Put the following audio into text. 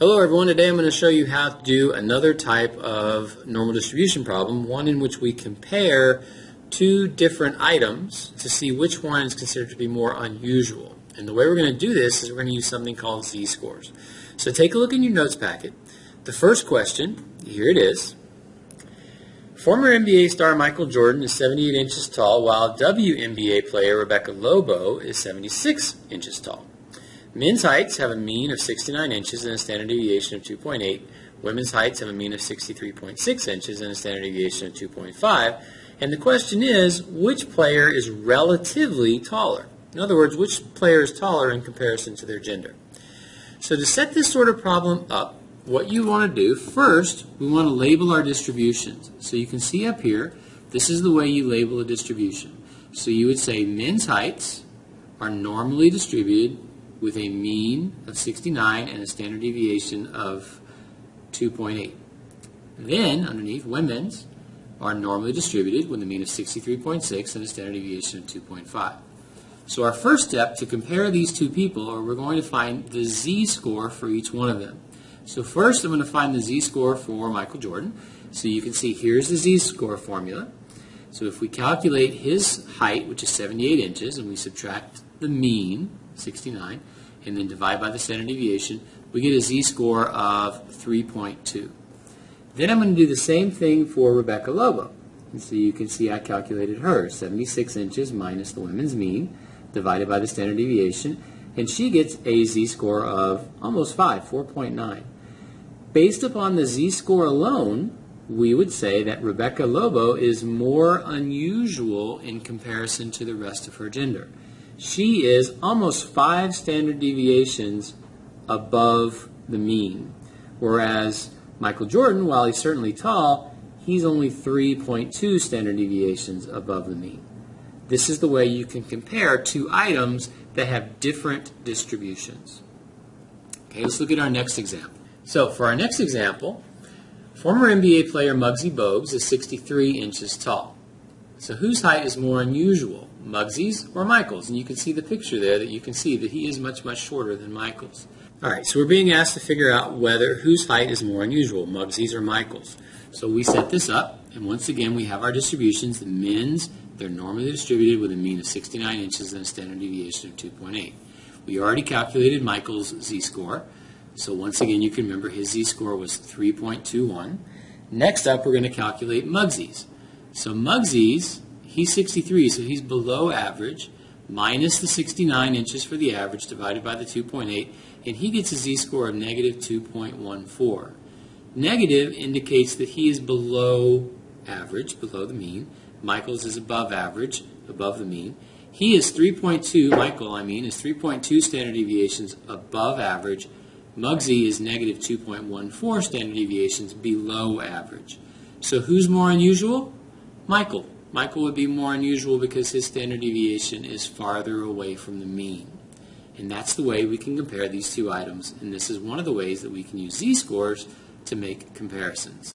Hello everyone, today I'm going to show you how to do another type of normal distribution problem, one in which we compare two different items to see which one is considered to be more unusual. And the way we're going to do this is we're going to use something called z-scores. So take a look in your notes packet. The first question, here it is. Former NBA star Michael Jordan is 78 inches tall, while WNBA player Rebecca Lobo is 76 inches tall. Men's heights have a mean of 69 inches and a standard deviation of 2.8. Women's heights have a mean of 63.6 inches and a standard deviation of 2.5. And the question is, which player is relatively taller? In other words, which player is taller in comparison to their gender? So to set this sort of problem up, what you want to do, first, we want to label our distributions. So you can see up here, this is the way you label a distribution. So you would say men's heights are normally distributed with a mean of 69 and a standard deviation of 2.8. Then, underneath, women's are normally distributed with a mean of 63.6 and a standard deviation of 2.5. So our first step to compare these two people, we're going to find the z-score for each one of them. So first I'm going to find the z-score for Michael Jordan. So you can see here's the z-score formula. So if we calculate his height, which is 78 inches, and we subtract the mean, 69, and then divide by the standard deviation, we get a z-score of 3.2. Then I'm going to do the same thing for Rebecca Lobo. And so you can see I calculated her, 76 inches minus the women's mean, divided by the standard deviation, and she gets a z-score of almost 5, 4.9. Based upon the z-score alone, we would say that Rebecca Lobo is more unusual in comparison to the rest of her gender. She is almost 5 standard deviations above the mean, whereas Michael Jordan, while he's certainly tall, he's only 3.2 standard deviations above the mean. This is the way you can compare two items that have different distributions. Okay, let's look at our next example. So for our next example, former NBA player MugsyVsMichael is 63 inches tall. So whose height is more unusual, Mugsy's or Michael's? And you can see the picture there that you can see that he is much, much shorter than Michael's. All right, so we're being asked to figure out whose height is more unusual, Mugsy's or Michael's. So we set this up, and once again we have our distributions. The men's, they're normally distributed with a mean of 69 inches and a standard deviation of 2.8. We already calculated Michael's z-score, so once again you can remember his z-score was 3.21. Next up we're going to calculate Mugsy's. So Mugsy's, he's 63, so he's below average, minus the 69 inches for the average divided by the 2.8, and he gets a z-score of negative 2.14. Negative indicates that he is below average, below the mean. Michael's is above average, above the mean. He is 3.2, Michael, is 3.2 standard deviations above average. Mugsy is negative 2.14 standard deviations below average. So who's more unusual? Michael. Michael would be more unusual because his standard deviation is farther away from the mean. And that's the way we can compare these two items. And this is one of the ways that we can use z-scores to make comparisons.